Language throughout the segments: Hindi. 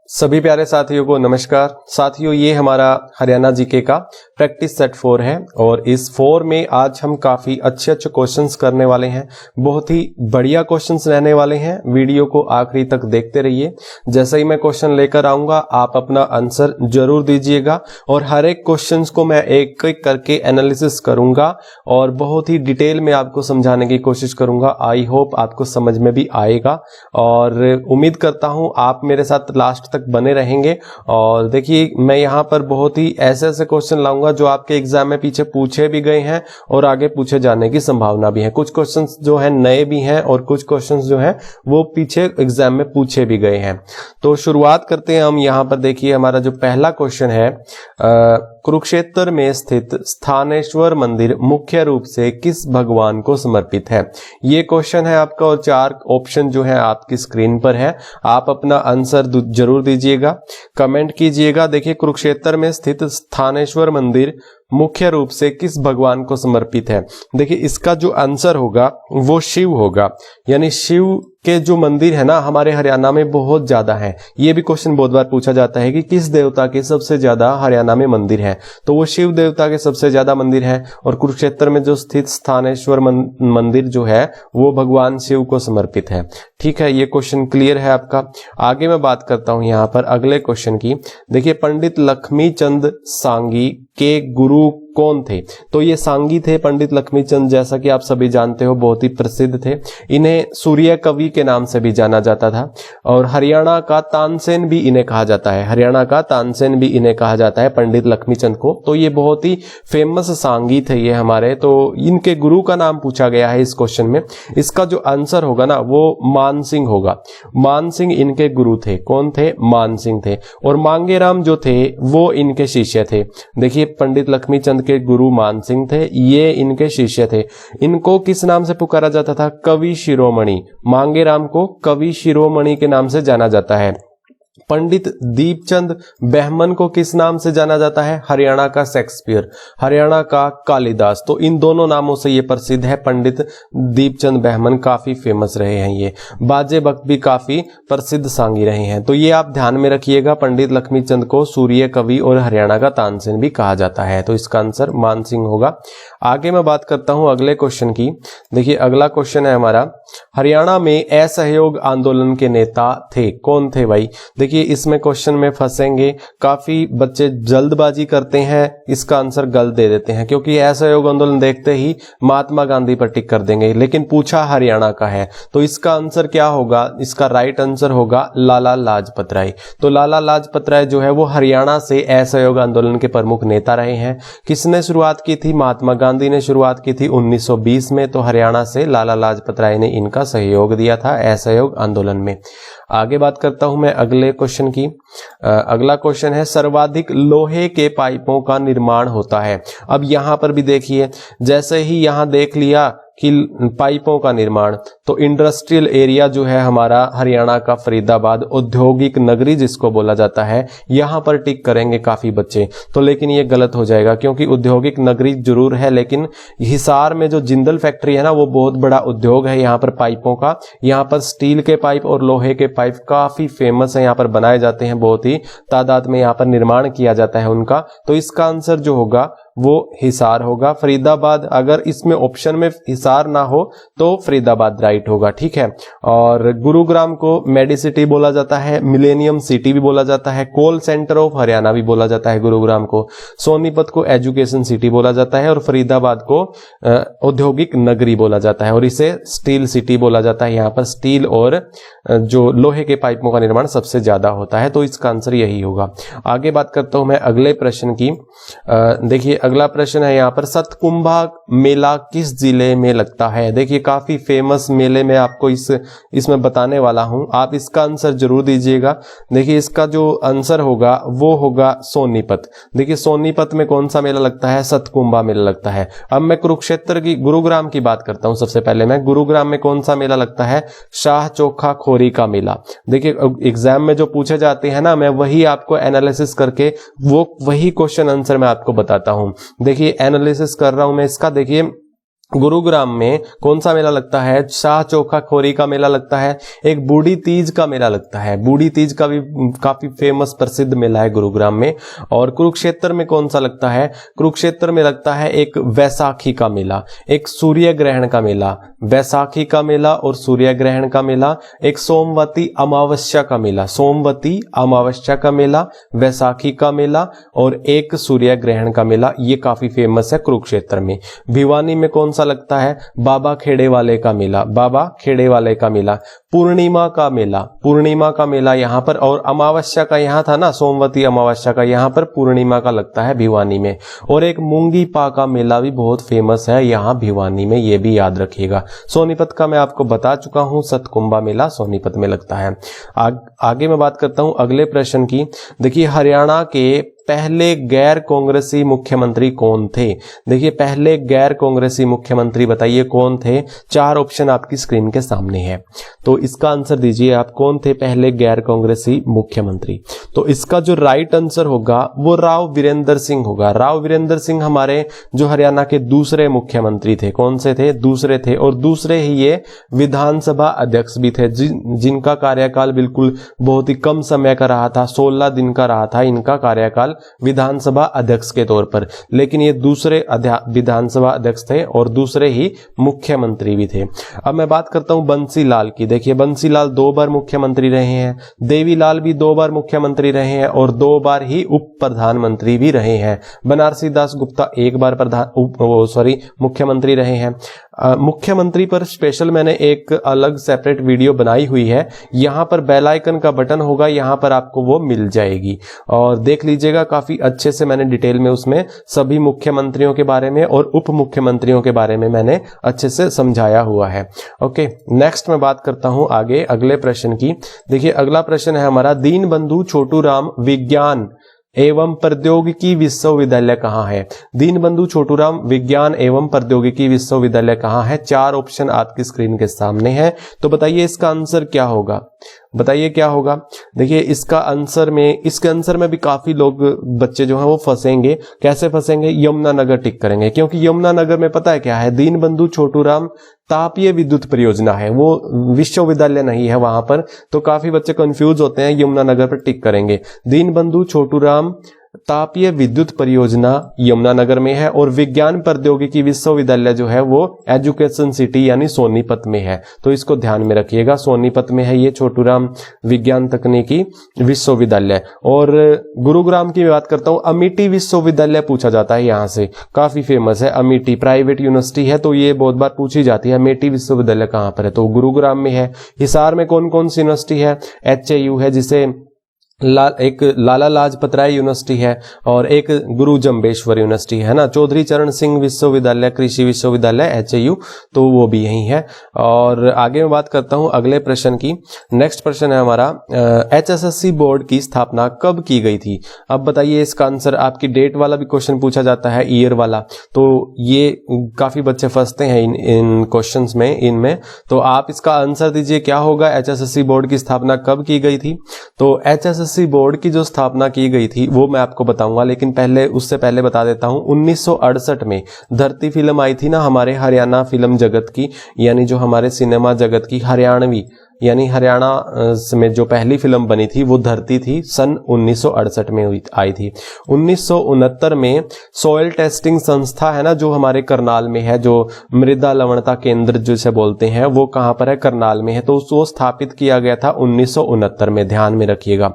सभी प्यारे साथियों को नमस्कार। साथियों, ये हमारा हरियाणा जीके का प्रैक्टिस सेट 4 है और इस 4 में आज हम काफी अच्छे क्वेश्चंस करने वाले हैं। बहुत ही बढ़िया क्वेश्चंस रहने वाले हैं। वीडियो को आखिरी तक देखते रहिए। जैसे ही मैं क्वेश्चन लेकर आऊंगा आप अपना आंसर जरूर दीजिएगा और हर एक क्वेश्चंस को मैं एक एक करके एनालिसिस करूंगा और बहुत ही डिटेल में आपको समझाने की कोशिश करूंगा। आई होप आपको समझ में भी आएगा और उम्मीद करता हूं आप मेरे साथ लास्ट तक बने रहेंगे। और देखिए, मैं यहाँ पर बहुत ही ऐसे ऐसे क्वेश्चन लाऊंगा जो आपके एग्जाम में पीछे पूछे भी गए हैं और आगे पूछे जाने की संभावना भी है। कुछ क्वेश्चंस जो है नए भी हैं और कुछ क्वेश्चंस जो हैं वो पीछे एग्जाम में पूछे भी गए हैं। तो शुरुआत करते हैं हम। यहाँ पर देखिए, हमारा जो पहला क्वेश्चन है, कुरुक्षेत्र में स्थित स्थानेश्वर मंदिर मुख्य रूप से किस भगवान को समर्पित है? ये क्वेश्चन है आपका और 4 ऑप्शन जो है आपकी स्क्रीन पर है। आप अपना आंसर जरूर दीजिएगा, कमेंट कीजिएगा। देखिए, कुरुक्षेत्र में स्थित स्थानेश्वर मंदिर मुख्य रूप से किस भगवान को समर्पित है? देखिए, इसका जो आंसर होगा वो शिव होगा। यानी शिव के जो मंदिर है ना हमारे हरियाणा में बहुत ज्यादा है। ये भी क्वेश्चन बहुत बार पूछा जाता है कि किस देवता के सबसे ज्यादा हरियाणा में मंदिर है, तो वो शिव देवता के सबसे ज्यादा मंदिर है और कुरुक्षेत्र में जो स्थित स्थानेश्वर मंदिर जो है वो भगवान शिव को समर्पित है। ठीक है, ये क्वेश्चन क्लियर है आपका। आगे मैं बात करता हूं यहाँ पर अगले क्वेश्चन की। देखिए, पंडित लक्ष्मी चंद सांगी के गुरु कौन थे? तो ये सांगी थे पंडित लक्ष्मी चंद, जैसा कि आप सभी जानते हो बहुत ही प्रसिद्ध थे। इन्हें सूर्य कवि के नाम से भी जाना जाता था और हरियाणा का तानसेन भी इन्हें कहा जाता है। हरियाणा का तानसेन भी इन्हें कहा जाता है, पंडित लक्ष्मी चंद को। तो ये बहुत ही फेमस सांगी थे ये हमारे। तो इनके गुरु का नाम पूछा गया है इस क्वेश्चन में। इसका जो आंसर होगा ना वो मान सिंह होगा। मान सिंह इनके गुरु थे। कौन थे? मान सिंह थे। और मांगेराम जो थे वो इनके शिष्य थे। देखिए, पंडित लक्ष्मी चंद के गुरु मान सिंह थे, ये इनके शिष्य थे। इनको किस नाम से पुकारा जाता था? कवि शिरोमणि। मांगेराम को कवि शिरोमणि के नाम से जाना जाता है। पंडित दीपचंद बहमन को किस नाम से जाना जाता है? हरियाणा का शेक्सपियर, हरियाणा का कालिदास। तो इन दोनों नामों से ये प्रसिद्ध है। पंडित दीपचंद बहमन काफी फेमस रहे हैं। ये बाजे भक्त भी काफी प्रसिद्ध सांगी रहे हैं। तो ये आप ध्यान में रखिएगा, पंडित लक्ष्मी चंद को सूर्य कवि और हरियाणा का तानसेन भी कहा जाता है। तो इसका आंसर मान सिंह होगा। आगे मैं बात करता हूं अगले क्वेश्चन की। देखिए, अगला क्वेश्चन है हमारा, हरियाणा में असहयोग आंदोलन के नेता थे। कौन थे भाई? देखिए, इसमें क्वेश्चन में फंसेंगे। काफी बच्चे जल्दबाजी करते हैं, इसका आंसर गलत दे देते हैं क्योंकि असहयोग आंदोलन देखते ही महात्मा गांधी पर टिक कर देंगे। लेकिन पूछा हरियाणा का है तो इसका आंसर क्या होगा? इसका राइट आंसर होगा लाला लाजपत राय। तो लाला लाजपत राय जो है वो हरियाणा से असहयोग आंदोलन के प्रमुख नेता रहे हैं। किसने शुरुआत की थी? महात्मा गांधी ने शुरुआत की थी 1920 में। तो हरियाणा से लाला लाजपत राय ने इनका सहयोग दिया था असहयोग आंदोलन में। आगे बात करता हूं मैं अगले क्वेश्चन की। अगला क्वेश्चन है, सर्वाधिक लोहे के पाइपों का निर्माण होता है। अब यहां पर भी देखिए, जैसे ही यहां देख लिया कि पाइपों का निर्माण, तो इंडस्ट्रियल एरिया जो है हमारा हरियाणा का फरीदाबाद, औद्योगिक नगरी जिसको बोला जाता है, यहां पर टिक करेंगे काफी बच्चे। तो लेकिन ये गलत हो जाएगा क्योंकि औद्योगिक नगरी जरूर है लेकिन हिसार में जो जिंदल फैक्ट्री है ना वो बहुत बड़ा उद्योग है यहाँ पर पाइपों का। यहाँ पर स्टील के पाइप और लोहे के पाइप काफी फेमस है, यहाँ पर बनाए जाते हैं, बहुत ही तादाद में यहाँ पर निर्माण किया जाता है उनका। तो इसका आंसर जो होगा वो हिसार होगा। फरीदाबाद, अगर इसमें ऑप्शन में हिसार ना हो तो फरीदाबाद राइट होगा। ठीक है। और गुरुग्राम को मेडिसिटी बोला जाता है, मिलेनियम सिटी भी बोला जाता है, कोल सेंटर ऑफ हरियाणा भी बोला जाता है गुरुग्राम को, सोनीपत को एजुकेशन सिटी बोला जाता है और फरीदाबाद को औद्योगिक नगरी बोला जाता है और इसे स्टील सिटी बोला जाता है। यहाँ पर स्टील और जो लोहे के पाइपों का निर्माण सबसे ज्यादा होता है। तो इसका आंसर यही होगा। आगे बात करता हूं मैं अगले प्रश्न की। देखिए, अगला प्रश्न है यहाँ पर, सतकुंभा मेला किस जिले में लगता है? देखिए, काफी फेमस मेले में आपको इसमें बताने वाला हूं, आप इसका आंसर जरूर दीजिएगा। देखिए, इसका जो आंसर होगा वो होगा सोनीपत। देखिए, सोनीपत में कौन सा मेला लगता है? सतकुंभा मेला लगता है। अब मैं कुरुक्षेत्र की, गुरुग्राम की बात करता हूं। सबसे पहले मैं गुरुग्राम में कौन सा मेला लगता है? शाह चोखा खोरी का मेला। देखिए, एग्जाम में जो पूछे जाते हैं ना, मैं वही आपको एनालिसिस करके वही क्वेश्चन आंसर मैं आपको बताता हूं। देखिए, एनालिसिस कर रहा हूं मैं इसका। देखिए, गुरुग्राम में कौन सा मेला लगता है? शाह चोखा खोरी का मेला लगता है। एक बूढ़ी तीज का मेला लगता है, बूढ़ी तीज का भी काफी फेमस प्रसिद्ध मेला है गुरुग्राम में। और कुरुक्षेत्र में कौन सा लगता है? कुरुक्षेत्र में लगता है एक वैसाखी का मेला, एक सूर्य ग्रहण का मेला, वैसाखी का मेला और सूर्य ग्रहण का मेला, एक सोमवती अमावस्या का मेला, सोमवती अमावस्या का मेला, वैसाखी का मेला और एक सूर्य ग्रहण का मेला। ये काफी फेमस है कुरुक्षेत्र में। भिवानी में कौन सा लगता है? बाबा खेड़े वाले का मेला, बाबा खेड़े वाले का मेला। पूर्णिमा का मेला, पूर्णिमा का मेला यहां पर, और अमावस्या का यहां था ना, सोमवती अमावस्या का, यहां पर पूर्णिमा का लगता है भिवानी में। और एक मूंगी पा का मेला भी बहुत फेमस है यहां भिवानी में, ये भी याद रखिएगा। सोनीपत का मैं आपको बता चुका हूं, सतकुंभा मेला सोनीपत में लगता है। आगे मैं बात करता हूं अगले प्रश्न की। देखिए, हरियाणा के पहले गैर कांग्रेसी मुख्यमंत्री कौन थे? देखिए, पहले गैर कांग्रेसी मुख्यमंत्री बताइए कौन थे? 4 ऑप्शन आपकी स्क्रीन के सामने है, तो इसका आंसर दीजिए आप। कौन थे पहले गैर कांग्रेसी मुख्यमंत्री? तो इसका जो राइट आंसर होगा वो राव वीरेंद्र सिंह होगा। राव वीरेंद्र सिंह हमारे जो हरियाणा के दूसरे मुख्यमंत्री थे। कौन से थे? दूसरे थे, और दूसरे ही ये विधानसभा अध्यक्ष भी थे, जिनका कार्यकाल बिल्कुल बहुत ही कम समय का रहा था, 16 दिन का रहा था इनका कार्यकाल विधानसभा अध्यक्ष के तौर पर। लेकिन ये दूसरे विधानसभा अध्यक्ष थे और दूसरे ही मुख्यमंत्री भी थे। अब मैं बात करता हूं बंसीलाल की। देखिए, बंसीलाल 2 बार मुख्यमंत्री रहे हैं, देवीलाल भी 2 बार मुख्यमंत्री रहे हैं और 2 बार ही उप प्रधानमंत्री भी रहे हैं। बनारसी दास गुप्ता 1 बार मुख्यमंत्री रहे हैं। मुख्यमंत्री पर स्पेशल मैंने एक अलग सेपरेट वीडियो बनाई हुई है, यहां पर बेल आइकन का बटन होगा, यहां पर आपको वो मिल जाएगी और देख लीजिएगा। काफी अच्छे से मैंने डिटेल में उसमें सभी मुख्यमंत्रियों के बारे में और उप मुख्यमंत्रियों के बारे में मैंने अच्छे से समझाया हुआ है। ओके, नेक्स्ट मैं बात करता हूं आगे अगले प्रश्न की। देखिए, अगला प्रश्न है हमारा, दीनबंधु छोटूराम विज्ञान एवं प्रौद्योगिकी विश्वविद्यालय कहाँ है? दीनबंधु छोटूराम विज्ञान एवं प्रौद्योगिकी विश्वविद्यालय कहाँ है? 4 ऑप्शन आपकी स्क्रीन के सामने है, तो बताइए इसका आंसर क्या होगा? बताइए क्या होगा? देखिए, इसके आंसर में भी काफी लोग बच्चे जो हैं वो फंसेंगे। कैसे फंसेंगे? यमुनानगर टिक करेंगे, क्योंकि यमुनानगर में पता है क्या है? दीनबंधु छोटूराम तापीय विद्युत परियोजना है, वो विश्वविद्यालय नहीं है वहां पर। तो काफी बच्चे कंफ्यूज होते हैं, यमुनानगर पर टिक करेंगे। दीनबंधु छोटूराम तापीय विद्युत परियोजना यमुनानगर में है और विज्ञान प्रौद्योगिकी विश्वविद्यालय जो है वो एजुकेशन सिटी यानी सोनीपत में है। तो इसको ध्यान में रखिएगा, सोनीपत में है ये छोटूराम विज्ञान तकनीकी विश्वविद्यालय। और गुरुग्राम की बात करता हूं, अमेठी विश्वविद्यालय पूछा जाता है यहाँ से, काफी फेमस है। अमेठी प्राइवेट यूनिवर्सिटी है, तो ये बहुत बार पूछी जाती है, अमेठी विश्वविद्यालय कहाँ पर है? तो गुरुग्राम में है। हिसार में कौन कौन सी यूनिवर्सिटी है? HAU है, जिसे एक लाला लाजपत राय यूनिवर्सिटी है और एक गुरु जम्बेश्वर यूनिवर्सिटी है ना। चौधरी चरण सिंह विश्वविद्यालय कृषि विश्वविद्यालय HAU, तो वो भी यही है। और आगे मैं बात करता हूं अगले प्रश्न की। नेक्स्ट प्रश्न है हमारा, HSSC बोर्ड की स्थापना कब की गई थी? अब बताइए इसका आंसर। आपकी डेट वाला भी क्वेश्चन पूछा जाता है, ईयर वाला, तो ये काफी बच्चे फंसते हैं इन क्वेश्चंस में, इनमें। तो आप इसका आंसर दीजिए क्या होगा? HSSC बोर्ड की स्थापना कब की गई थी? तो HSSC बोर्ड की जो स्थापना की गई थी वो मैं आपको बताऊंगा, लेकिन उससे पहले बता देता हूं 1968 में धरती फिल्म आई थी ना हमारे हरियाणा फिल्म जगत की, यानी जो हमारे सिनेमा जगत की हरियाणवी यानी हरियाणा में जो पहली फिल्म बनी थी वो धरती थी, सन 1968 में आई थी। 1969 में सॉइल टेस्टिंग संस्था है ना जो हमारे करनाल में है, जो मृदा लवणता केंद्र जिसे बोलते हैं, वो कहां पर है? करनाल में है। तो उसको स्थापित किया गया था 1969 में, ध्यान में रखिएगा।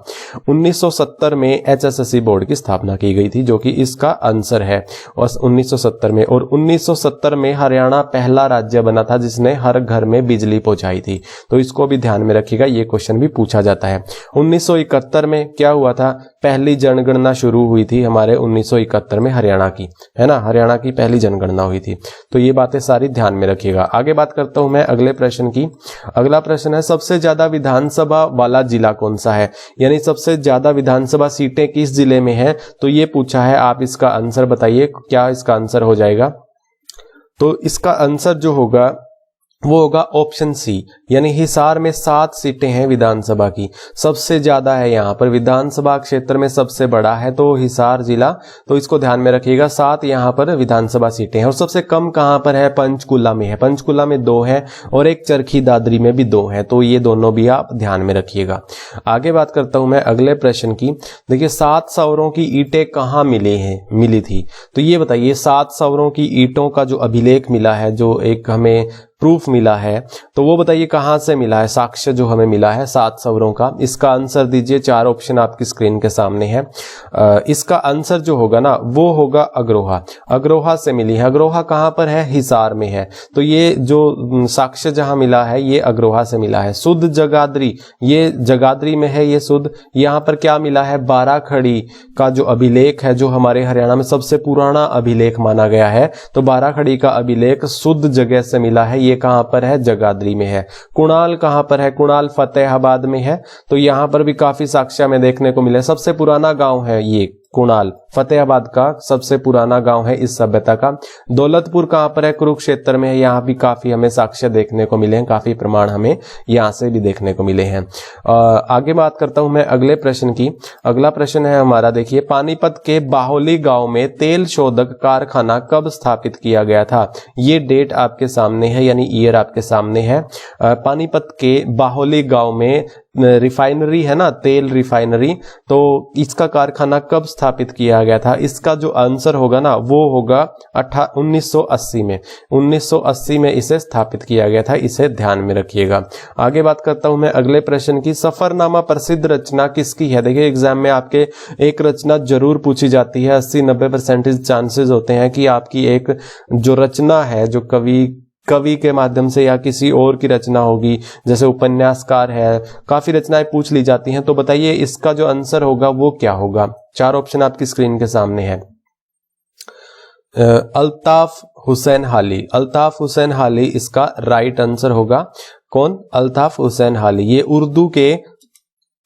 1970 में HSSC बोर्ड की स्थापना की गई थी, जो कि इसका आंसर है, और 1970 में। और 1970 में हरियाणा पहला राज्य बना था जिसने हर घर में बिजली पहुंचाई थी, तो इसको भी ध्यान में रखिएगा, ये क्वेश्चन भी पूछा जाता है। 1971 में क्या हुआ था? पहली जनगणना शुरू हुई थी हमारे 1971 में हरियाणा की, है ना, हरियाणा की पहली जनगणना हुई थी। तो ये बातें सारी ध्यान में रखिएगा। आगे बात करता हूं मैं अगले प्रश्न की। अगला प्रश्न है, सबसे ज्यादा विधानसभा वाला जिला कौन सा है? यानी सबसे ज्यादा विधानसभा सीटें किस जिले में है? तो ये पूछा है। आप इसका आंसर बताइए, क्या इसका आंसर हो जाएगा? तो इसका आंसर जो होगा वो होगा ऑप्शन सी, यानी हिसार में 7 सीटें हैं विधानसभा की, सबसे ज्यादा है यहाँ पर, विधानसभा क्षेत्र में सबसे बड़ा है तो हिसार जिला, तो इसको ध्यान में रखिएगा। 7 यहाँ पर विधानसभा सीटें हैं। और सबसे कम कहाँ पर है? पंचकुला में है, पंचकुला में 2 है और एक चरखी दादरी में भी 2 है, तो ये दोनों भी आप ध्यान में रखिएगा। आगे बात करता हूं मैं अगले प्रश्न की। देखिए 7 सौरों की ईंटें कहाँ मिली थी, तो ये बताइए 7 सौरों की ईंटों का जो अभिलेख मिला है, जो एक हमें प्रूफ मिला है, तो वो बताइए कहां से मिला है, साक्ष्य जो हमें मिला है 7 सौरों का। इसका आंसर दीजिए, 4 ऑप्शन आपकी स्क्रीन के सामने है। इसका आंसर जो होगा ना वो होगा अग्रोहा, अग्रोहा से मिली है। अग्रोहा कहां पर है? हिसार में है, तो ये जो साक्ष्य जहां मिला है ये अग्रोहा से मिला है। शुद्ध जगाधरी, ये जगाधरी में है ये शुद्ध। यहाँ पर क्या मिला है? बाराखड़ी का जो अभिलेख है, जो हमारे हरियाणा में सबसे पुराना अभिलेख माना गया है, तो बाराखड़ी का अभिलेख शुद्ध जगह से मिला है। ये कहां पर है? जगाधरी में है। कुणाल कहां पर है? कुणाल फतेहाबाद में है, तो यहां पर भी काफी साक्ष्य हमें देखने को मिले। सबसे पुराना गांव है ये कुणाल, फतेहाबाद का सबसे पुराना गांव है इस सभ्यता का। दौलतपुर कहां पर है? कुरुक्षेत्र में है, यहां भी काफी हमें साक्ष्य देखने को मिले हैं, काफी प्रमाण हमें यहां से भी देखने को मिले हैं। आगे बात करता हूं मैं अगले प्रश्न की। अगला प्रश्न है हमारा, देखिए पानीपत के बाहोली गांव में तेल शोधक कारखाना कब स्थापित किया गया था? ये डेट आपके सामने है, यानी ईयर आपके सामने है। पानीपत के बाहोली गांव में रिफाइनरी है ना, तेल रिफाइनरी, तो इसका कारखाना कब स्थापित किया गया था? इसका जो आंसर होगा ना वो होगा 1980 में, 1980 में इसे स्थापित किया गया था, इसे ध्यान में रखिएगा। आगे बात करता हूं मैं अगले प्रश्न की। सफरनामा प्रसिद्ध रचना किसकी है? देखिए एग्जाम में आपके एक रचना जरूर पूछी जाती है, 80-90% चांसेस होते हैं कि आपकी एक जो रचना है, जो कवि के माध्यम से या किसी और की रचना होगी, जैसे उपन्यासकार है, काफी रचनाएं पूछ ली जाती हैं। तो बताइए इसका जो आंसर होगा वो क्या होगा? 4 ऑप्शन आपकी स्क्रीन के सामने है। अल्ताफ हुसैन हाली, अल्ताफ हुसैन हाली इसका राइट आंसर होगा। कौन? अल्ताफ हुसैन हाली। ये उर्दू के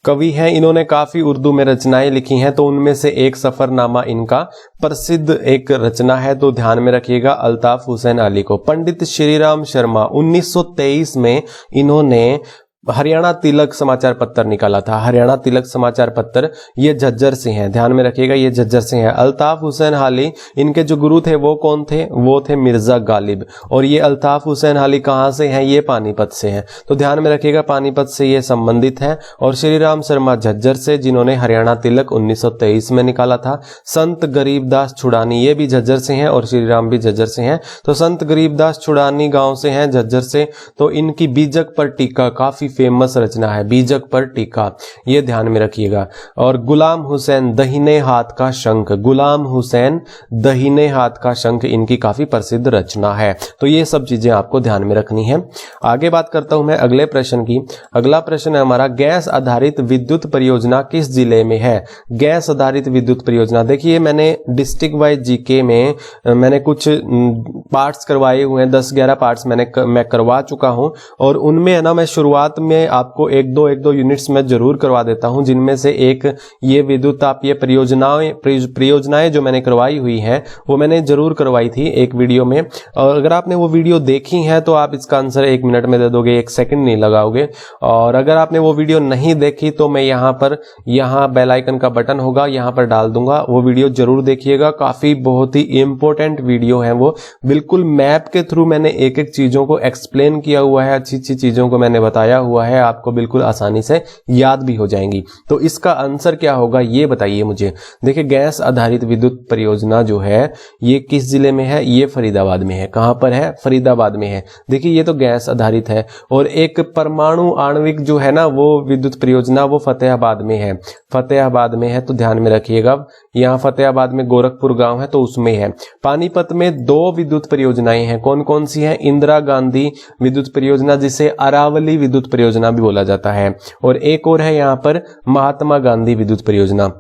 कवि हैं, इन्होंने काफी उर्दू में रचनाएं लिखी हैं, तो उनमें से एक सफरनामा इनका प्रसिद्ध एक रचना है, तो ध्यान में रखिएगा अल्ताफ हुसैन अली को। पंडित श्रीराम शर्मा 1923 में इन्होंने हरियाणा तिलक समाचार पत्र निकाला था। हरियाणा तिलक समाचार पत्र ये झज्जर से हैं, ध्यान में रखिएगा ये झज्जर से हैं। अल्ताफ हुसैन हाली, इनके जो गुरु थे वो कौन थे? वो थे मिर्जा गालिब। और ये अल्ताफ हुसैन हाली कहाँ से हैं? ये पानीपत से हैं, तो ध्यान में रखिएगा पानीपत से ये संबंधित हैं। और श्रीराम शर्मा झज्जर से, जिन्होंने हरियाणा तिलक 1923 में निकाला था। संत गरीबदास छुड़ानी, ये भी झज्जर से हैं और श्रीराम भी झज्जर से हैं, तो संत गरीबदास छुड़ानी गांव से हैं झज्जर से। तो इनकी बीजक पर टीका काफी फेमस रचना है, बीजक पर टीका, ये ध्यान में रखिएगा। और गुलाम हुसैन दहिने हाथ का शंख, गुलाम हुसैन दहिने हाथ का शंख इनकी काफी प्रसिद्ध रचना है। तो ये सब चीजें आपको ध्यान में रखनी है। आगे बात करता हूं मैं अगले प्रश्न की। अगला प्रश्न है हमारा, गैस आधारित विद्युत परियोजना किस जिले में है? गैस आधारित विद्युत परियोजना, देखिए मैंने डिस्ट्रिक्ट वाइज जीके में मैंने कुछ पार्ट्स करवाए हुए हैं, 10-11 पार्ट्स मैं करवा चुका हूं, और उनमें है ना मैं शुरुआत में आपको एक दो यूनिट्स में जरूर करवा देता हूं, जिनमें से एक ये विद्युत आप ये परियोजनाएं जो मैंने करवाई हुई हैं वो मैंने जरूर करवाई थी एक वीडियो में। और अगर आपने वो वीडियो देखी है तो आप इसका आंसर 1 मिनट में दे दोगे, 1 सेकंड नहीं लगाओगे। और अगर आपने वो वीडियो नहीं देखी तो मैं यहाँ बेल आइकन का बटन होगा, यहाँ पर डाल दूंगा, वो वीडियो जरूर देखिएगा। काफी बहुत ही इंपॉर्टेंट वीडियो है वो, बिल्कुल मैप के थ्रू मैंने एक एक चीजों को एक्सप्लेन किया हुआ है, अच्छी अच्छी चीजों को मैंने बताया हुआ है, आपको बिल्कुल आसानी से याद भी हो जाएंगी। तो इसका आंसर क्या होगा ये बताइए मुझे। देखिए गैस आधारित विद्युत परियोजना जो है ये किस जिले में है? ये फरीदाबाद में है। कहां पर है? फरीदाबाद में है। देखिए ये तो गैस आधारित है। और एक परमाणु आणविक जो है ना वो विद्युत परियोजना वो फतेहाबाद में है, फतेहाबाद में है, तो ध्यान में रखिएगा। यहाँ फतेहाबाद में गोरखपुर गांव है तो उसमें है। पानीपत में 2 विद्युत परियोजनाएं हैं, कौन कौन सी हैं? इंदिरा गांधी विद्युत परियोजना, जिसे अरावली विद्युत परियोजना भी बोला जाता है, और एक और है यहाँ पर महात्मा गांधी विद्युत परियोजना।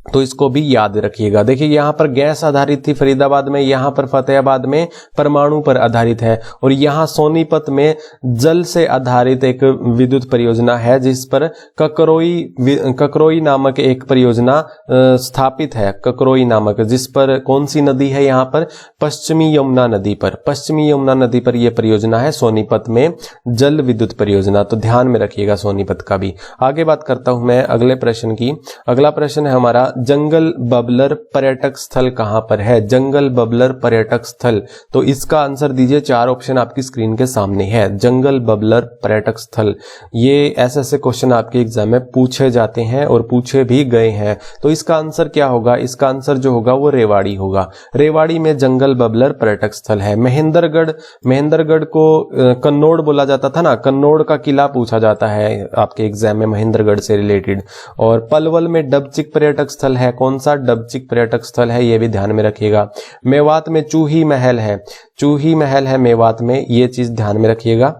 तो इसको भी याद रखिएगा। देखिए यहाँ पर गैस आधारित थी फरीदाबाद में, यहाँ पर फतेहाबाद में परमाणु पर आधारित है, और यहाँ सोनीपत में जल से आधारित एक विद्युत परियोजना है जिस पर ककरोई नामक एक परियोजना स्थापित है। ककरोई नामक, जिस पर कौन सी नदी है, यहाँ पर पश्चिमी यमुना नदी पर, पश्चिमी यमुना नदी पर यह परियोजना है सोनीपत में जल विद्युत परियोजना। तो ध्यान में रखिएगा सोनीपत का भी। आगे बात करता हूं मैं अगले प्रश्न की। अगला प्रश्न है हमारा, जंगल बबलर पर्यटक स्थल कहां पर है? जंगल बबलर पर्यटक स्थल, तो इसका आंसर दीजिए। 4 ऑप्शन आपकी स्क्रीन के सामने है। जंगल बबलर पर्यटक स्थल, ये ऐसे क्वेश्चन आपके एग्जाम में पूछे जाते हैं और पूछे भी गए हैं। तो इसका आंसर क्या होगा? इसका आंसर जो होगा वो रेवाड़ी होगा। रेवाड़ी में जंगल बबलर पर्यटक स्थल है। महेंद्रगढ़ को कन्नौड़ बोला जाता था ना, कन्नौड़ का किला पूछा जाता है आपके एग्जाम में महेंद्रगढ़ से रिलेटेड। और पलवल में डबचिक पर्यटक स्थल है। कौन सा? डबचिक पर्यटक स्थल है, यह भी ध्यान में रखिएगा। मेवात में चूही महल है, चूही महल है मेवात में, यह चीज ध्यान में रखिएगा।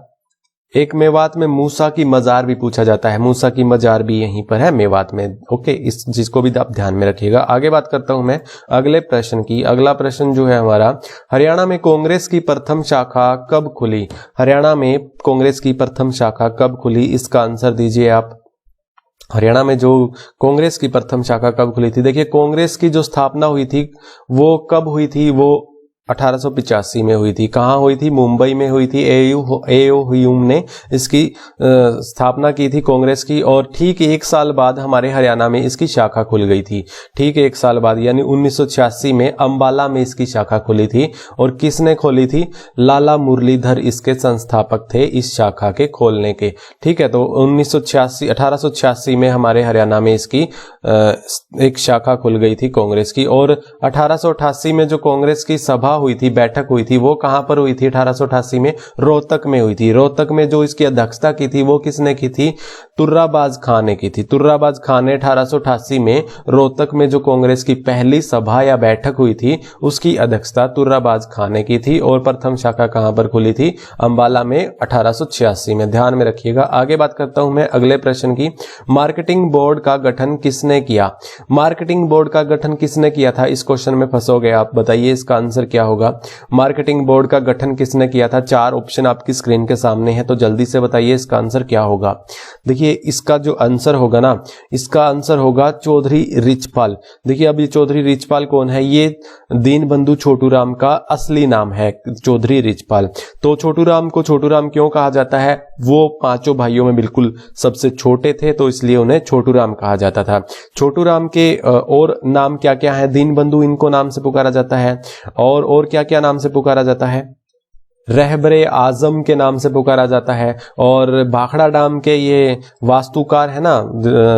एक मेवात में मूसा की मजार भी पूछा जाता है, मूसा की मजार भी यहीं पर है मेवात में। ओके, इस चीज को भी आप ध्यान में रखिएगा। आगे बात करता हूं मैं अगले प्रश्न की। अगला प्रश्न जो है हमारा, हरियाणा में कांग्रेस की प्रथम शाखा कब खुली? हरियाणा में कांग्रेस की प्रथम शाखा कब खुली? इसका आंसर दीजिए आप। हरियाणा में जो कांग्रेस की प्रथम शाखा कब खुली थी? देखिए कांग्रेस की जो स्थापना हुई थी वो कब हुई थी? वो 1885 में हुई थी। कहाँ हुई थी? मुंबई में हुई थी। एओ ह्यूम ने इसकी स्थापना की थी कांग्रेस की, और ठीक 1 साल बाद हमारे हरियाणा में इसकी शाखा खुल गई थी। ठीक 1 साल बाद यानी 1986 में अंबाला में इसकी शाखा खुली थी। और किसने खोली थी? लाला मुरलीधर इसके संस्थापक थे इस शाखा के खोलने के। ठीक है, तो 1886 में हमारे हरियाणा में इसकी एक शाखा खुल गई थी कांग्रेस की। और 1888 में जो कांग्रेस की सभा हुई थी, बैठक हुई थी, वो कहां पर हुई थी? 1888 में रोहतक में हुई थी। रोहतक में जो इसकी अध्यक्षता की थी वो किसने की थी? तुर्राबाज खां ने की थी। तुर्राबाज खां ने 1888 में रोहतक में जो कांग्रेस की पहली सभा या बैठक हुई थी उसकी अध्यक्षता तुर्राबाज खां ने की थी। और प्रथम शाखा कहां पर खुली थी? अंबाला में 1886 में। ध्यान में रखिएगा। आगे बात करता हूं मैं अगले प्रश्न की। मार्केटिंग बोर्ड का गठन किसने किया? मार्केटिंग बोर्ड का गठन किसने किया था? इस क्वेश्चन में फंसोगे आप, बताइए इसका आंसर क्या होगा? मार्केटिंग बोर्ड का गठन किसने किया था? 4 ऑप्शन आपकी स्क्रीन के सामने है, तो जल्दी से बताइए इसका आंसर क्या होगा। देखिए इसका जो आंसर होगा ना, इसका आंसर होगा चौधरी रिचपाल। देखिए अब ये चौधरी रिचपाल कौन है? ये दीनबंधु छोटूराम का असली नाम है, चौधरी रिचपाल। तो छोटूराम को छोटूराम क्यों कहा जाता है? वो 5 भाइयों में बिल्कुल सबसे छोटे थे, तो इसलिए उन्हें छोटूराम कहा जाता था। छोटूराम के और नाम क्या क्या है? दीनबंधु इनको नाम से पुकारा जाता है, और क्या क्या नाम से पुकारा जाता है? रहबरे आजम के नाम से पुकारा जाता है। और भाखड़ा डाम के ये वास्तुकार है ना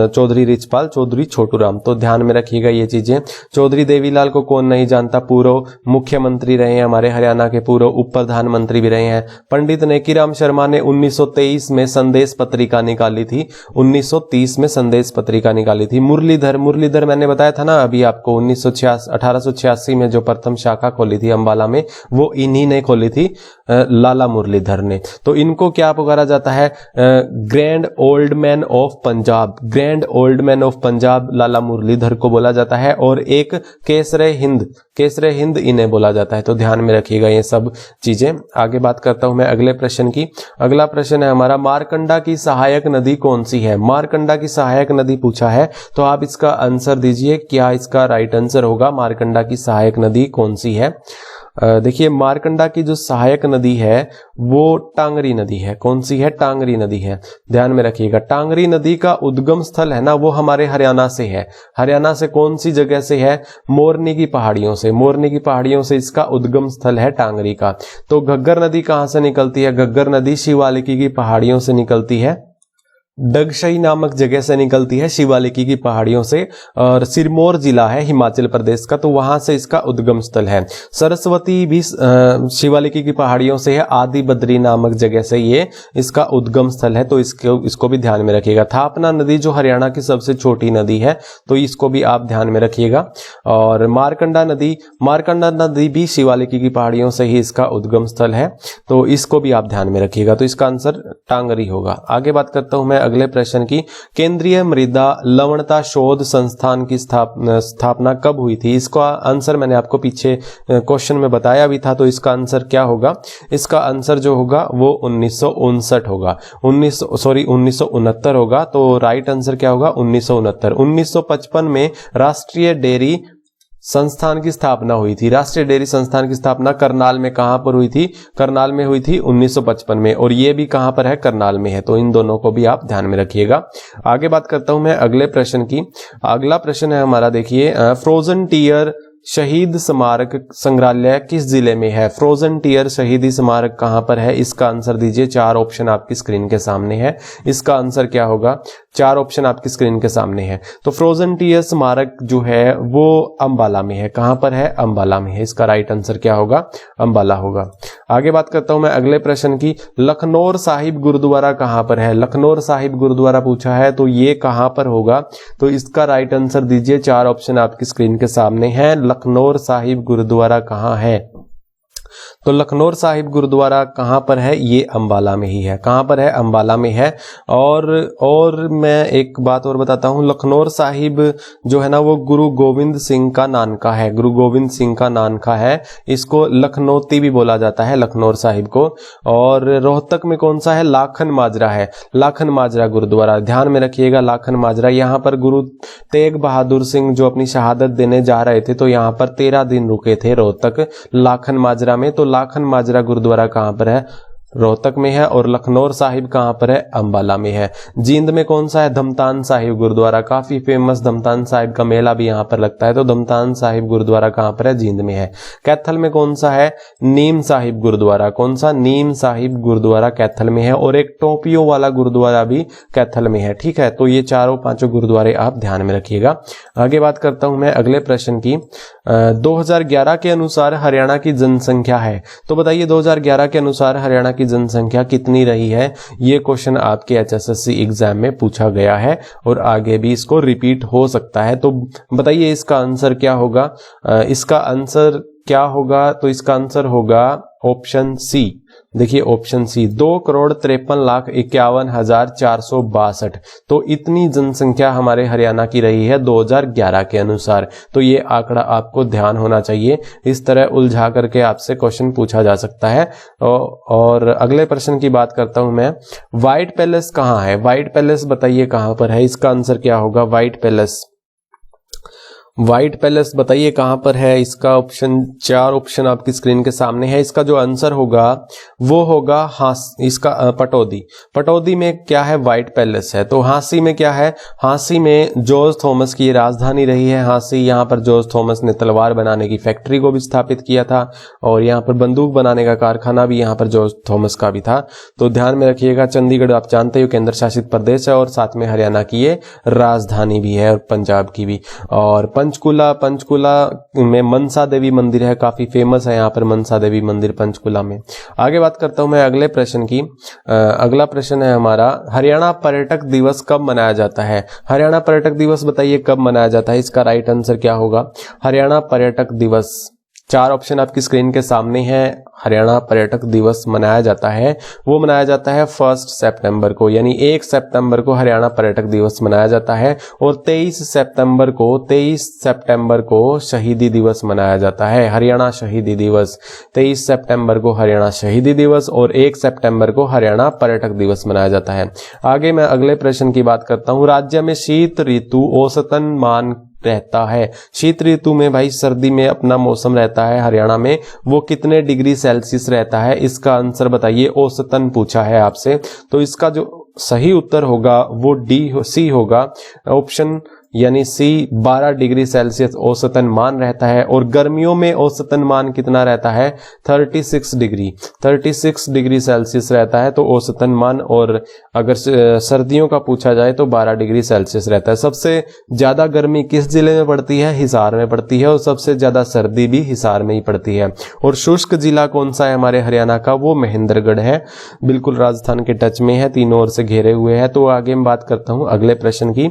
चौधरी रिचपाल, चौधरी छोटूराम। तो ध्यान में रखिएगा ये चीजें। चौधरी देवीलाल को कौन नहीं जानता, पूर्व मुख्यमंत्री रहे हैं हमारे हरियाणा के, पूर्व उप प्रधानमंत्री भी रहे हैं। पंडित नेकीराम शर्मा ने 1923 में संदेश पत्रिका निकाली थी, 1930 में संदेश पत्रिका निकाली थी। मुरलीधर मैंने बताया था ना अभी आपको, 1886 में जो प्रथम शाखा खोली थी अंबाला में, वो इन्हीं ने खोली थी, लाला मुरलीधर ने। तो इनको क्या पुकारा जाता है? Grand old man of Punjab. Grand old man of Punjab Lala Murlidhar को बोला जाता है। और एक केसरे हिंद इन्हें बोला जाता है। तो ध्यान में रखिएगा ये सब चीजें। आगे बात करता हूं मैं अगले प्रश्न की। अगला प्रश्न है हमारा, मारकंडा की सहायक नदी कौन सी है? मारकंडा की सहायक नदी पूछा है, तो आप इसका आंसर दीजिए। क्या इसका राइट आंसर होगा? मारकंडा की सहायक नदी कौन सी है? देखिए मारकंडा की जो सहायक नदी है वो टांगरी नदी है। कौन सी है? टांगरी नदी है। ध्यान में रखिएगा। टांगरी नदी का उद्गम स्थल है ना, वो हमारे हरियाणा से है। हरियाणा से कौन सी जगह से है? मोरनी की पहाड़ियों से। मोरनी की पहाड़ियों से इसका उद्गम स्थल है टांगरी का। तो घग्गर नदी कहां से निकलती है? घग्गर नदी शिवालिकी की पहाड़ियों से निकलती है, डगशई नामक जगह से निकलती है, शिवालिकी की पहाड़ियों से। और सिरमौर जिला है हिमाचल प्रदेश का, तो वहां से इसका उद्गम स्थल है। सरस्वती भी शिवालिकी की पहाड़ियों से है, आदि बद्री नामक जगह से ये इसका उद्गम स्थल है। तो इसको भी ध्यान में रखिएगा। थापना नदी जो हरियाणा की सबसे छोटी नदी है, तो इसको भी आप ध्यान में रखिएगा। और मारकंडा नदी भी शिवालिकी की पहाड़ियों से ही इसका उद्गम स्थल है, तो इसको भी आप ध्यान में रखिएगा। तो इसका आंसर टांगरी होगा। आगे बात करता हूं मैं अगले प्रश्न की। केंद्रीय मृदा लवणता शोध संस्थान की स्थापना कब हुई थी? इसका आंसर मैंने आपको पीछे क्वेश्चन में बताया भी था, तो इसका आंसर क्या होगा? इसका आंसर जो होगा वो 1959 होगा, 1969 होगा। तो राइट आंसर क्या होगा? 1969। 1955 में राष्ट्रीय डेयरी संस्थान की स्थापना हुई थी। राष्ट्रीय डेयरी संस्थान की स्थापना करनाल में कहां पर हुई थी? करनाल में हुई थी 1955 में, और ये भी कहां पर है? करनाल में है। तो इन दोनों को भी आप ध्यान में रखिएगा। आगे बात करता हूं मैं अगले प्रश्न की। अगला प्रश्न है हमारा, देखिए, फ्रोजन टीयर शहीद स्मारक संग्रहालय किस जिले में है? फ्रोजन टीयर शहीदी स्मारक कहां पर है? इसका आंसर दीजिए। 4 ऑप्शन आपकी स्क्रीन के सामने है। इसका आंसर क्या होगा? 4 ऑप्शन आपकी स्क्रीन के सामने है। तो फ्रोजन टीयर स्मारक जो है वो अंबाला में है। कहां पर है? अंबाला में है। इसका राइट आंसर क्या होगा? अंबाला होगा। आगे बात करता हूं मैं अगले प्रश्न की। लखनौर साहिब गुरुद्वारा कहां पर है? लखनौर साहिब गुरुद्वारा पूछा है, तो ये कहां पर होगा? तो इसका राइट आंसर दीजिए। 4 ऑप्शन आपकी स्क्रीन के सामने है। लखनौर साहिब गुरुद्वारा कहां है? तो लखनौर साहिब गुरुद्वारा कहां पर है? ये अंबाला में ही है। कहां पर है? अंबाला में है। और मैं एक बात और बताता हूं, लखनौर साहिब जो है ना वो गुरु गोविंद सिंह का नानका है। गुरु गोविंद सिंह का नानका है। इसको लखनौती भी बोला जाता है, लखनौर साहिब को। और रोहतक में कौन सा है? लाखन माजरा है। लाखन माजरा गुरुद्वारा, ध्यान में रखिएगा, लाखन माजरा। यहाँ पर गुरु तेग बहादुर सिंह जो अपनी शहादत देने जा रहे थे, तो यहाँ पर 13 दिन रुके थे रोहतक लाखन माजरा में। तो लाखन माजरा गुरुद्वारा कहां पर है? रोहतक में है। और लखनौर साहिब कहां पर है? अंबाला में है। जींद में कौन सा है? धमतान साहिब गुरुद्वारा, काफी फेमस धमतान साहिब का मेला भी यहां पर लगता है। तो धमतान साहिब गुरुद्वारा कहां पर है? जींद में है। कैथल में कौन सा है? नीम साहिब गुरुद्वारा। कौन सा? नीम साहिब गुरुद्वारा कैथल में है। और एक टोपियों वाला गुरुद्वारा भी कैथल में है। ठीक है, तो ये 4-5 गुरुद्वारे आप ध्यान में रखिएगा। आगे बात करता हूं मैं अगले प्रश्न की। 2011 के अनुसार हरियाणा की जनसंख्या है, तो बताइए 2011 के अनुसार हरियाणा की जनसंख्या कितनी रही है? ये क्वेश्चन आपके HSSC एग्जाम में पूछा गया है और आगे भी इसको रिपीट हो सकता है। तो बताइए इसका आंसर क्या होगा? इसका आंसर क्या होगा? तो इसका आंसर होगा ऑप्शन सी। देखिए ऑप्शन सी, 2,53,51,462। तो इतनी जनसंख्या हमारे हरियाणा की रही है 2011 के अनुसार। तो ये आंकड़ा आपको ध्यान होना चाहिए। इस तरह उलझा करके आपसे क्वेश्चन पूछा जा सकता है। और अगले प्रश्न की बात करता हूं मैं। व्हाइट पैलेस कहां है? व्हाइट पैलेस बताइए कहां पर है? इसका आंसर क्या होगा? व्हाइट पैलेस, व्हाइट पैलेस बताइए कहां पर है? इसका ऑप्शन 4 ऑप्शन आपकी स्क्रीन के सामने है। इसका जो आंसर होगा वो होगा इसका पटौदी। पटौदी में क्या है? व्हाइट पैलेस है। तो हांसी में क्या है? हांसी में जॉर्ज थॉमस की राजधानी रही है हांसी। यहाँ पर जॉर्ज थॉमस ने तलवार बनाने की फैक्ट्री को भी स्थापित किया था, और यहाँ पर बंदूक बनाने का कारखाना भी यहाँ पर जॉर्ज थॉमस का भी था। तो ध्यान में रखिएगा। चंडीगढ़ आप जानते हो केंद्र शासित प्रदेश है, और साथ में हरियाणा की ये राजधानी भी है, और पंजाब की भी। और पंचकुला में मनसा देवी मंदिर है, काफी फेमस है यहाँ पर मनसा देवी मंदिर पंचकुला में। आगे बात करता हूं मैं अगले प्रश्न की। अगला प्रश्न है हमारा, हरियाणा पर्यटक दिवस कब मनाया जाता है? हरियाणा पर्यटक दिवस बताइए कब मनाया जाता है? इसका राइट आंसर क्या होगा? हरियाणा पर्यटक दिवस, 4 ऑप्शन आपकी स्क्रीन के सामने हैं। हरियाणा पर्यटक दिवस मनाया जाता है, वो मनाया जाता है 1 सितंबर को, यानी 1 सितंबर को हरियाणा पर्यटक दिवस मनाया जाता है। और 23 सितंबर को शहीदी दिवस मनाया जाता है, हरियाणा शहीदी दिवस। 23 सितंबर को हरियाणा शहीदी दिवस और 1 सितंबर को हरियाणा पर्यटक दिवस मनाया जाता है। आगे मैं अगले प्रश्न की बात करता हूं। राज्य में शीत ऋतु औसतन मान रहता है? शीत ऋतु में भाई सर्दी में अपना मौसम रहता है हरियाणा में, वो कितने डिग्री सेल्सियस रहता है? इसका आंसर बताइए। औसतन पूछा है आपसे, तो इसका जो सही उत्तर होगा वो सी होगा, ऑप्शन यानी सी, 12 डिग्री सेल्सियस औसतन मान रहता है। और गर्मियों में औसतन मान कितना रहता है? 36 डिग्री सेल्सियस रहता है तो औसतन मान। और अगर सर्दियों का पूछा जाए तो 12 डिग्री सेल्सियस रहता है। सबसे ज्यादा गर्मी किस जिले में पड़ती है? हिसार में पड़ती है, और सबसे ज्यादा सर्दी भी हिसार में ही पड़ती है। और शुष्क जिला कौन सा है हमारे हरियाणा का? वो महेंद्रगढ़ है, बिल्कुल राजस्थान के टच में है, तीनों ओर से घेरे हुए है। तो आगे मैं बात करता हूं अगले प्रश्न की।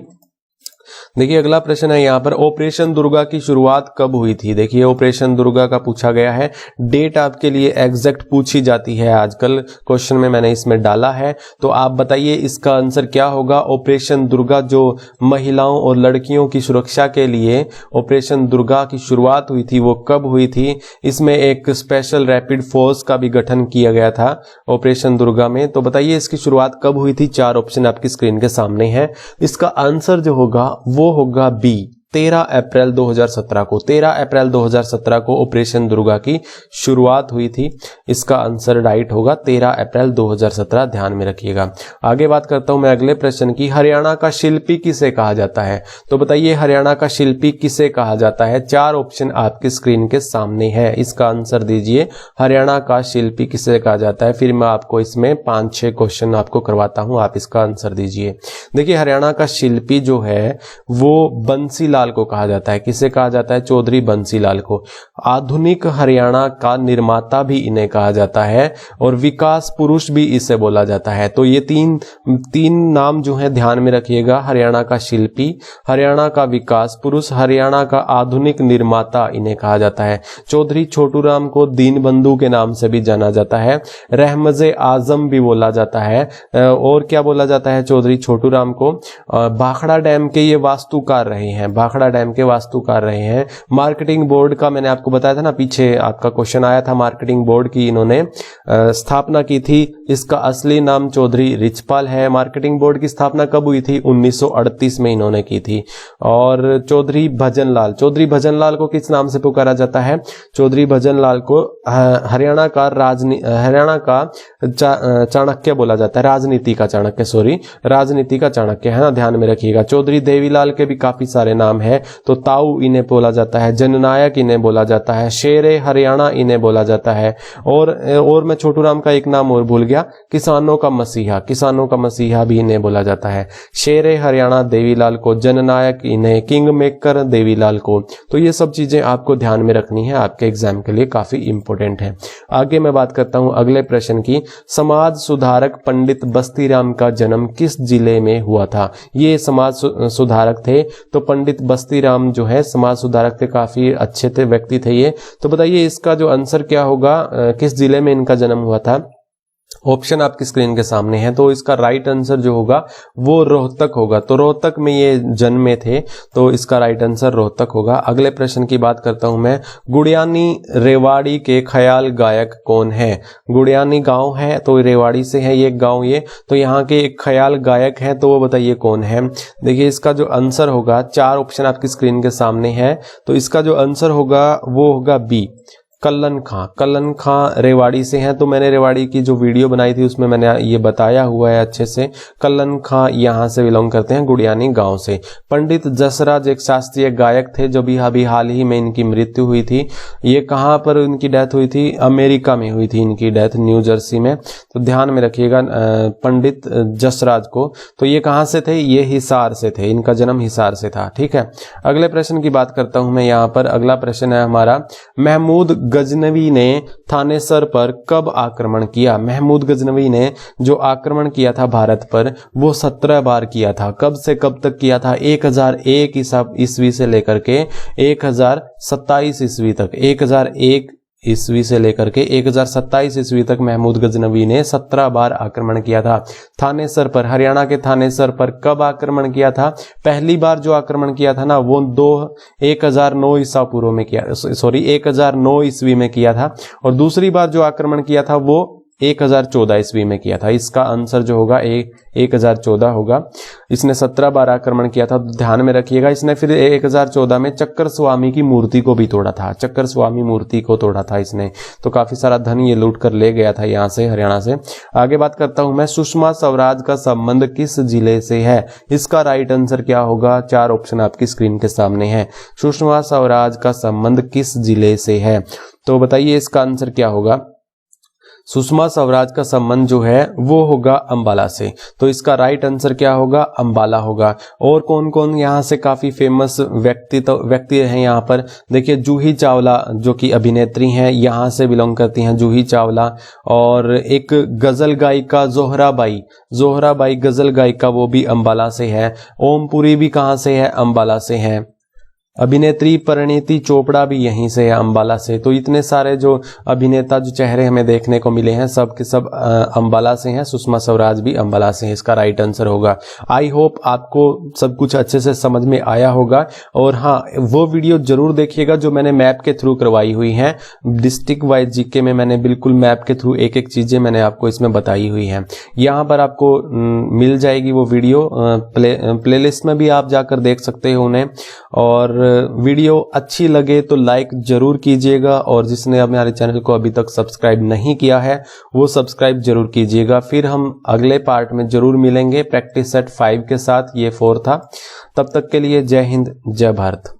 देखिए अगला प्रश्न है यहाँ पर, ऑपरेशन दुर्गा की शुरुआत कब हुई थी। देखिए ऑपरेशन दुर्गा का पूछा गया है, डेट आपके लिए एग्जैक्ट पूछी जाती है आजकल क्वेश्चन में, मैंने इसमें डाला है। तो आप बताइए इसका आंसर क्या होगा। ऑपरेशन दुर्गा जो महिलाओं और लड़कियों की सुरक्षा के लिए ऑपरेशन दुर्गा की शुरुआत हुई थी वो कब हुई थी। इसमें एक स्पेशल रैपिड फोर्स का भी गठन किया गया था ऑपरेशन दुर्गा में। तो बताइए इसकी शुरुआत कब हुई थी। 4 ऑप्शन आपकी स्क्रीन के सामने है। इसका आंसर जो होगा वो होगा बी, 13 अप्रैल 2017 को। 13 अप्रैल 2017 को ऑपरेशन दुर्गा की शुरुआत हुई थी। इसका आंसर राइट होगा 13 अप्रैल 2017, ध्यान में रखिएगा। आगे बात करता हूं मैं अगले प्रश्न की, हरियाणा का शिल्पी किसे कहा जाता है। तो बताइए हरियाणा का शिल्पी किसे कहा जाता है। 4 ऑप्शन आपकी स्क्रीन के सामने है, इसका आंसर दीजिए। हरियाणा का शिल्पी किसे कहा जाता है। फिर मैं आपको इसमें 5-6 क्वेश्चन आपको करवाता हूं, आप इसका आंसर दीजिए। देखिए हरियाणा का शिल्पी जो है वो बंसीलाल को कहा जाता है। किसे कहा जाता है। चौधरी बंसीलाल को। आधुनिक हरियाणा का निर्माता भी इन्हें कहा जाता है और विकास पुरुष भी इसे बोला जाता है। तो ये तीन नाम जो है ध्यान में रखिएगा। हरियाणा का शिल्पी, हरियाणा का विकास पुरुष, हरियाणा का आधुनिक निर्माता इन्हें कहा जाता है। चौधरी छोटूराम को दीनबंधु के नाम से भी जाना जाता है, रहमजे आजम भी बोला जाता है। और क्या बोला जाता है चौधरी छोटूराम को। भाखड़ा डैम के ये वास्तुकार रहे हैं, भाखड़ा डैम के वास्तुकार रहे हैं। मार्केटिंग बोर्ड का मैंने आपको बताया था ना, पीछे आपका क्वेश्चन आया था, मार्केटिंग बोर्ड की इन्होंने स्थापना की थी। इसका असली नाम चौधरी रिचपाल है। मार्केटिंग बोर्ड की स्थापना कब हुई थी। 1938 में इन्होंने की थी। और चौधरी भजनलाल, चौधरी भजनलाल को किस नाम से पुकारा जाता है। चौधरी भजनलाल को हरियाणा का चाणक्य बोला जाता है, राजनीति का चाणक्य, सॉरी राजनीति का चाणक्य है ना, ध्यान में रखिएगा। चौधरी देवीलाल के भी काफी सारे नाम है। तो ताऊ इन्हें बोला जाता है, जननायक इन्हें बोला जाता है, शेरे हरियाणा इन्हें बोला जाता है। और मैं छोटूराम का एक नाम और भूल गया, किसानों का मसीहा, किसानों का मसीहा भी इन्हें बोला जाता है। शेरे हरियाणा देवीलाल को, जननायक इन्हें, किंग मेकर देवीलाल को। तो ये सब चीजें आपको ध्यान में रखनी है, आपके एग्जाम के लिए काफी इंपॉर्टेंट है। आगे मैं बात करता हूं अगले प्रश्न की, समाज सुधारक पंडित बस्तीराम का जन्म किस जिले में हुआ था। ये समाज सुधारक थे, तो पंडित बस्तीराम जो है समाज सुधारक थे, काफी अच्छे थे व्यक्ति थे ये। तो बताइए इसका जो आंसर क्या होगा, किस जिले में इनका जन्म हुआ था। ऑप्शन आपकी स्क्रीन के सामने है। तो इसका राइट आंसर जो होगा वो रोहतक होगा। तो रोहतक में ये जन्मे थे, तो इसका राइट आंसर रोहतक होगा। अगले प्रश्न की बात करता हूं मैं, गुड़ियानी रेवाड़ी के ख्याल गायक कौन है। गुड़ियानी गांव है, तो रेवाड़ी से है ये गांव ये, तो यहाँ के एक ख्याल गायक हैं, तो वो बताइए कौन है। देखिए इसका जो आंसर होगा, 4 ऑप्शन आपकी स्क्रीन के सामने है, तो इसका जो आंसर होगा वो होगा बी, कल्लन खां। कल्लन खां रेवाड़ी से हैं, तो मैंने रेवाड़ी की जो वीडियो बनाई थी उसमें मैंने ये बताया हुआ है अच्छे से। कल्लन खां यहाँ से बिलोंग करते हैं, गुड़ियानी गांव से। पंडित जसराज एक शास्त्रीय गायक थे, जो भी अभी हाल ही में इनकी मृत्यु हुई थी। ये कहाँ पर इनकी डेथ हुई थी, अमेरिका में हुई थी इनकी डेथ, न्यू जर्सी में। तो ध्यान में रखिएगा पंडित जसराज को। तो ये कहाँ से थे, ये हिसार से थे, इनका जन्म हिसार से था। ठीक है, अगले प्रश्न की बात करता हूं मैं यहाँ पर। अगला प्रश्न है हमारा, महमूद गजनवी ने थानेसर पर कब आक्रमण किया। महमूद गजनवी ने जो आक्रमण किया था भारत पर, वो 17 बार किया था। कब से कब तक किया था, 1001 ईस्वी से लेकर के 1027 ईस्वी तक, 1001 ईस्वी से लेकर के 1027 ईस्वी तक महमूद गजनवी ने 17 बार आक्रमण किया था थानेसर पर। हरियाणा के थानेसर पर कब आक्रमण किया था। पहली बार जो आक्रमण किया था ना, वो 1009 ईसा पूर्व में किया, सॉरी 1009 ईस्वी में किया था। और दूसरी बार जो आक्रमण किया था वो 1014 ईस्वी में किया था। इसका आंसर जो होगा 1014 होगा। इसने 17 बार आक्रमण किया था, तो ध्यान में रखिएगा। इसने फिर 1014 में चक्कर स्वामी की मूर्ति को भी तोड़ा था, चक्कर स्वामी मूर्ति को तोड़ा था इसने। तो काफी सारा धन ये लूट कर ले गया था यहाँ से, हरियाणा से। आगे बात करता हूं मैं, सुषमा स्वराज का संबंध किस जिले से है। इसका राइट आंसर क्या होगा, 4 ऑप्शन आपकी स्क्रीन के सामने है। सुषमा स्वराज का संबंध किस जिले से है, तो बताइए इसका आंसर क्या होगा। सुषमा स्वराज का संबंध जो है वो होगा अंबाला से। तो इसका राइट आंसर क्या होगा? अंबाला होगा। और कौन कौन यहाँ से काफी फेमस व्यक्ति हैं यहाँ पर? देखिए जूही चावला जो कि अभिनेत्री हैं, यहाँ से बिलोंग करती हैं जूही चावला। और एक गजल गायिका जोहराबाई गजल गायिका, वो भी अंबाला से है। ओमपुरी भी कहाँ से है? अंबाला से है। अभिनेत्री परिणीति चोपड़ा भी यहीं से है, अंबाला से। तो इतने सारे जो अभिनेता जो चेहरे हमें देखने को मिले हैं सब के सब अंबाला से हैं। सुषमा स्वराज भी अंबाला से है, इसका राइट आंसर होगा। आई होप आपको सब कुछ अच्छे से समझ में आया होगा। और हाँ, वो वीडियो जरूर देखिएगा जो मैंने मैप के थ्रू करवाई हुई हैं। डिस्ट्रिक्ट वाइज जीके में मैंने बिल्कुल मैप के थ्रू एक एक चीजें मैंने आपको इसमें बताई हुई हैं। यहाँ पर आपको मिल जाएगी वो वीडियो, प्लेलिस्ट में भी आप जाकर देख सकते हो उन्हें। और वीडियो अच्छी लगे तो लाइक जरूर कीजिएगा, और जिसने हमारे चैनल को अभी तक सब्सक्राइब नहीं किया है वो सब्सक्राइब जरूर कीजिएगा। फिर हम अगले पार्ट में जरूर मिलेंगे प्रैक्टिस सेट 5 के साथ। ये 4 था। तब तक के लिए जय हिंद, जय भारत।